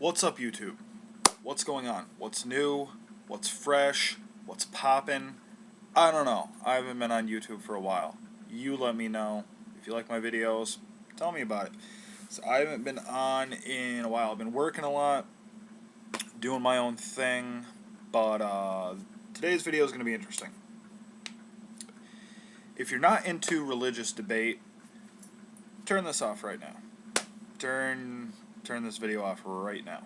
What's up, YouTube? What's going on? What's new? What's fresh? What's poppin'? I don't know. I haven't been on YouTube for a while. You let me know. If you like my videos, tell me about it. So I haven't been on in a while. I've been working a lot, doing my own thing, but today's video is going to be interesting. If you're not into religious debate, turn this off right now. Turn this video off right now,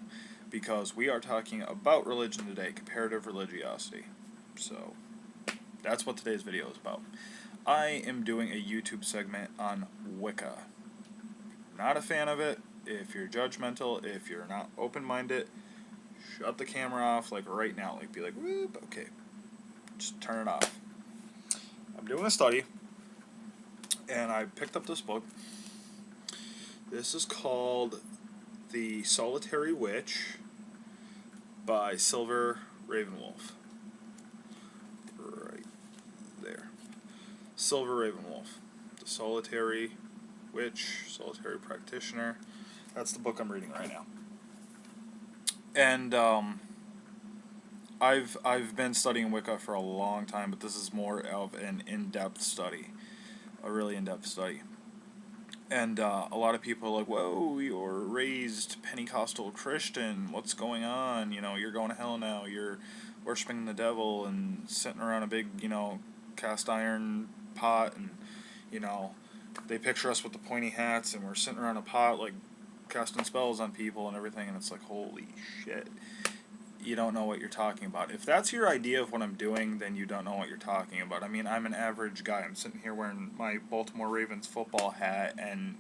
because we are talking about religion today, comparative religiosity. So that's what today's video is about. I am doing a YouTube segment on Wicca. Not a fan of it. If you're judgmental, if you're not open-minded, shut the camera off like right now. Like, be like, whoop, okay, just turn it off. I'm doing a study, and I picked up this book. This is called The Solitary Witch by Silver Ravenwolf. Right there. Silver Ravenwolf. The Solitary Witch, Solitary Practitioner. That's the book I'm reading right now. And I've been studying Wicca for a long time, but this is more of an in-depth study. A really in-depth study. And a lot of people are like, whoa, you're raised Pentecostal Christian, what's going on? You know, you're going to hell now, you're worshiping the devil and sitting around a big, cast iron pot, and, they picture us with the pointy hats, and we're sitting around a pot, like, casting spells on people and everything, and it's like, holy shit. You don't know what you're talking about. If that's your idea of what I'm doing, then you don't know what you're talking about. I mean, I'm an average guy. I'm sitting here wearing my Baltimore Ravens football hat and,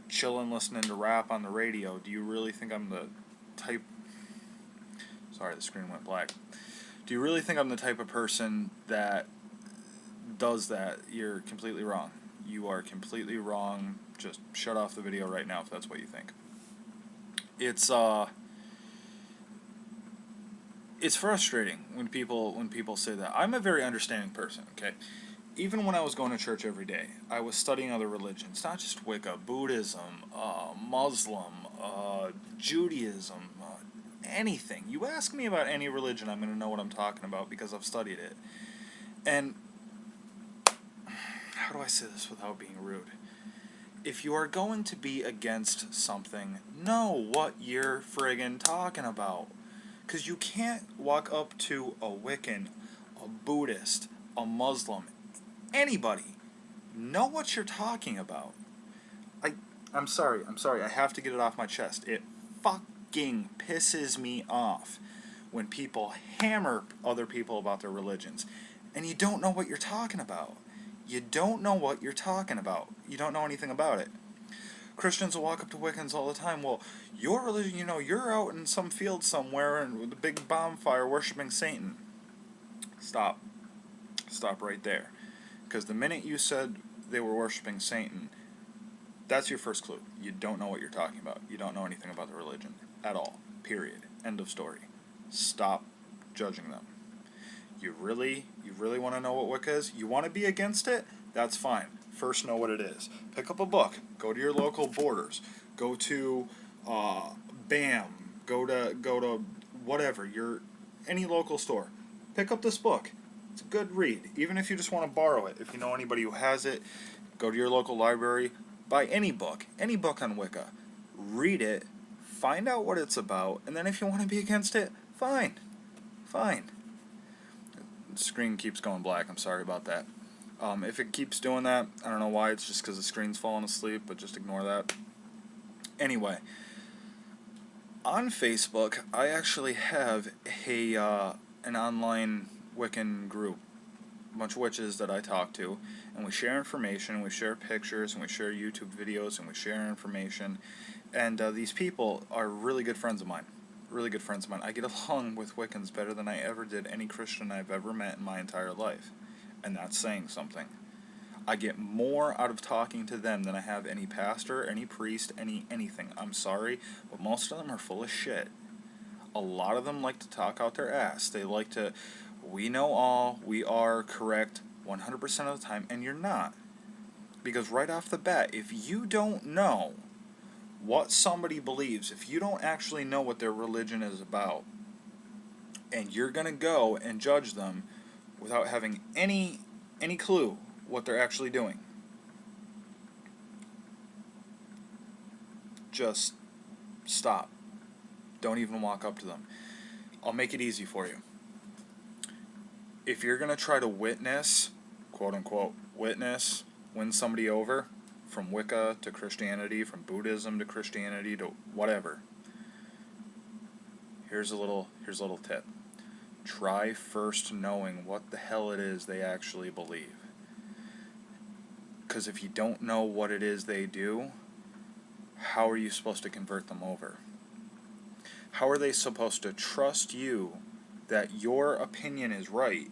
chilling, listening to rap on the radio. Do you really think I'm the type... Sorry, the screen went black. Do you really think I'm the type of person that does that? You're completely wrong. You are completely wrong. Just shut off the video right now if that's what you think. It's frustrating when people say that. I'm a very understanding person, okay? Even when I was going to church every day, I was studying other religions, not just Wicca, Buddhism, Muslim, Judaism, anything. You ask me about any religion, I'm going to know what I'm talking about because I've studied it. And how do I say this without being rude? If you are going to be against something, know what you're friggin' talking about. Because you can't walk up to a Wiccan, a Buddhist, a Muslim, anybody, know what you're talking about. I'm sorry, I have to get it off my chest. It fucking pisses me off when people hammer other people about their religions, and you don't know what you're talking about. You don't know what you're talking about. You don't know anything about it. Christians will walk up to Wiccans all the time. Well, your religion, you're out in some field somewhere and with a big bonfire worshiping Satan. Stop. Stop right there. Because the minute you said they were worshiping Satan, that's your first clue. You don't know what you're talking about. You don't know anything about the religion at all. Period. End of story. Stop judging them. You really want to know what Wicca is? You want to be against it? That's fine. First, know what it is. Pick up a book. Go to your local Borders. Go to BAM. Go to whatever, any local store. Pick up this book. It's a good read. Even if you just want to borrow it. If you know anybody who has it, go to your local library. Buy any book on Wicca. Read it. Find out what it's about. And then if you want to be against it, fine. Fine. The screen keeps going black. I'm sorry about that. If it keeps doing that, I don't know why. It's just because the screen's falling asleep, but just ignore that. Anyway, on Facebook, I actually have an online Wiccan group. A bunch of witches that I talk to, and we share information, we share pictures, and we share YouTube videos, and we share information. And these people are really good friends of mine. Really good friends of mine. I get along with Wiccans better than I ever did any Christian I've ever met in my entire life. And that's saying something. I get more out of talking to them than I have any pastor, any priest, anything. I'm sorry, but most of them are full of shit. A lot of them like to talk out their ass. They like to, we know all, we are correct 100% of the time, and you're not. Because right off the bat, if you don't know what somebody believes, if you don't actually know what their religion is about, and you're going to go and judge them without having any clue what they're actually doing, just stop. Don't even walk up to them. I'll make it easy for you. If you're going to try to witness, quote unquote, witness, win somebody over, from Wicca to Christianity, from Buddhism to Christianity to whatever, here's a little tip. Try first knowing what the hell it is they actually believe. Because if you don't know what it is they do, how are you supposed to convert them over? How are they supposed to trust you that your opinion is right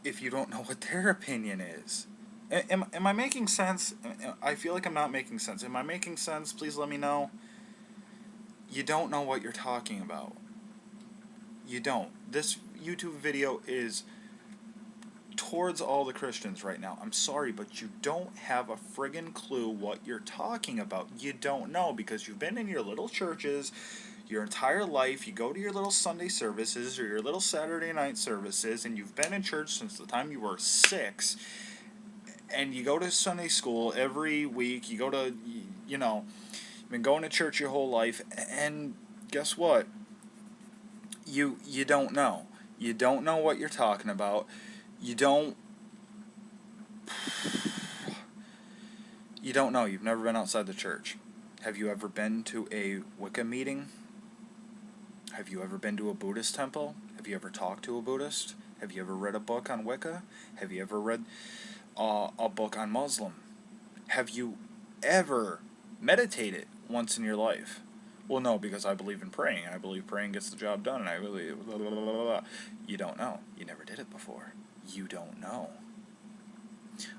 if you don't know what their opinion is? Am I making sense? I feel like I'm not making sense. Am I making sense? Please let me know. You don't know what you're talking about. You don't. This YouTube video is towards all the Christians right now. I'm sorry, but you don't have a friggin' clue what you're talking about. You don't know, because you've been in your little churches your entire life. You go to your little Sunday services or your little Saturday night services, and you've been in church since the time you were 6, and you go to Sunday school every week. You go to, you've been going to church your whole life, and guess what? You don't know. You don't know what you're talking about. You don't know. You've never been outside the church. Have you ever been to a Wicca meeting? Have you ever been to a Buddhist temple? Have you ever talked to a Buddhist? Have you ever read a book on Wicca? Have you ever read a book on Muslim? Have you ever meditated once in your life? Well, no, because I believe in praying. I believe praying gets the job done, and I believe blah, blah, blah, blah, blah. You don't know. You never did it before. You don't know.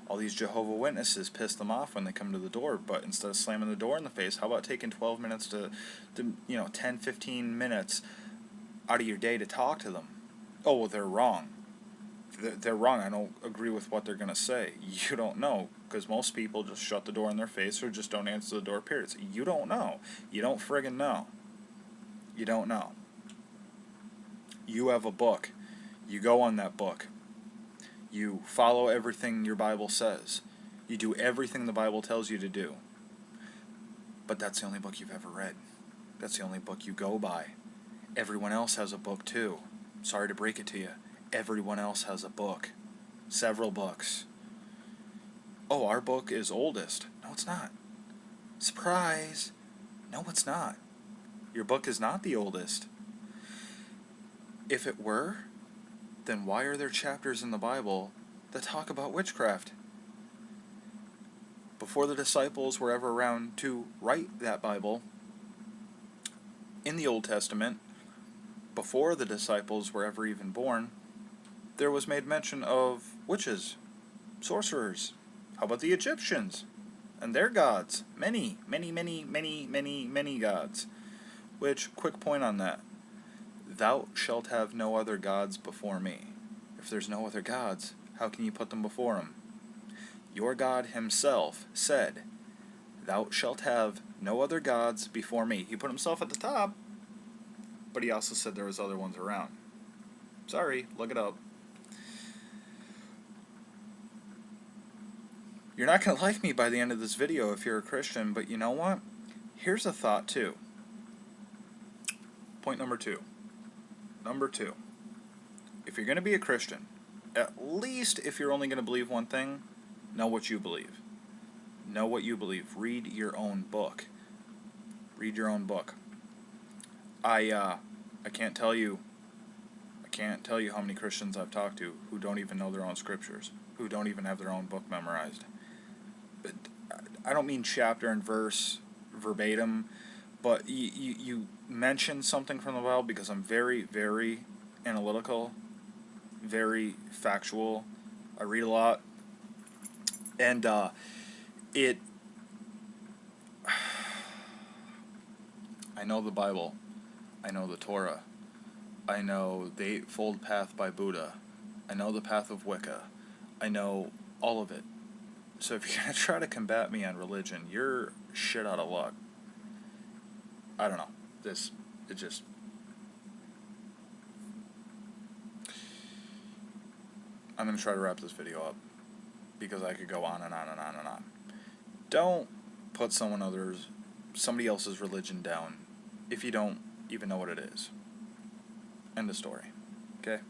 All these Jehovah Witnesses piss them off when they come to the door, but instead of slamming the door in the face, how about taking 12 minutes to 10, 15 minutes out of your day to talk to them? Oh, well, they're wrong. They're wrong. I don't agree with what they're going to say. You don't know, because most people just shut the door in their face or just don't answer the door, period. So you don't know. You don't friggin' know. You don't know. You have a book. You go on that book. You follow everything your Bible says. You do everything the Bible tells you to do. But that's the only book you've ever read. That's the only book you go by. Everyone else has a book too. Sorry to break it to you. Everyone else has a book. Several books. Oh, our book is oldest. No, it's not. Surprise! No, it's not. Your book is not the oldest. If it were, then why are there chapters in the Bible that talk about witchcraft? Before the disciples were ever around to write that Bible, in the Old Testament, before the disciples were ever even born, there was made mention of witches, sorcerers. How about the Egyptians and their gods? Many, many, many, many, many, many gods. Which, quick point on that. Thou shalt have no other gods before me. If there's no other gods, how can you put them before him? Your God himself said, Thou shalt have no other gods before me. He put himself at the top, but he also said there was other ones around. Sorry, look it up. You're not going to like me by the end of this video if you're a Christian, but you know what? Here's a thought too. Point number 2. Number 2. If you're going to be a Christian, at least if you're only going to believe one thing, know what you believe. Know what you believe. Read your own book. Read your own book. I can't tell you how many Christians I've talked to who don't even know their own scriptures, who don't even have their own book memorized. But I don't mean chapter and verse verbatim, but you mention something from the Bible, because I'm very, very analytical, very factual. I read a lot, and I know the Bible. I know the Torah. I know the Eightfold Path by Buddha. I know the path of Wicca. I know all of it. So if you're going to try to combat me on religion, you're shit out of luck. I don't know. It just... I'm going to try to wrap this video up, because I could go on and on and on and on. Don't put somebody else's religion down if you don't even know what it is. End of story. Okay?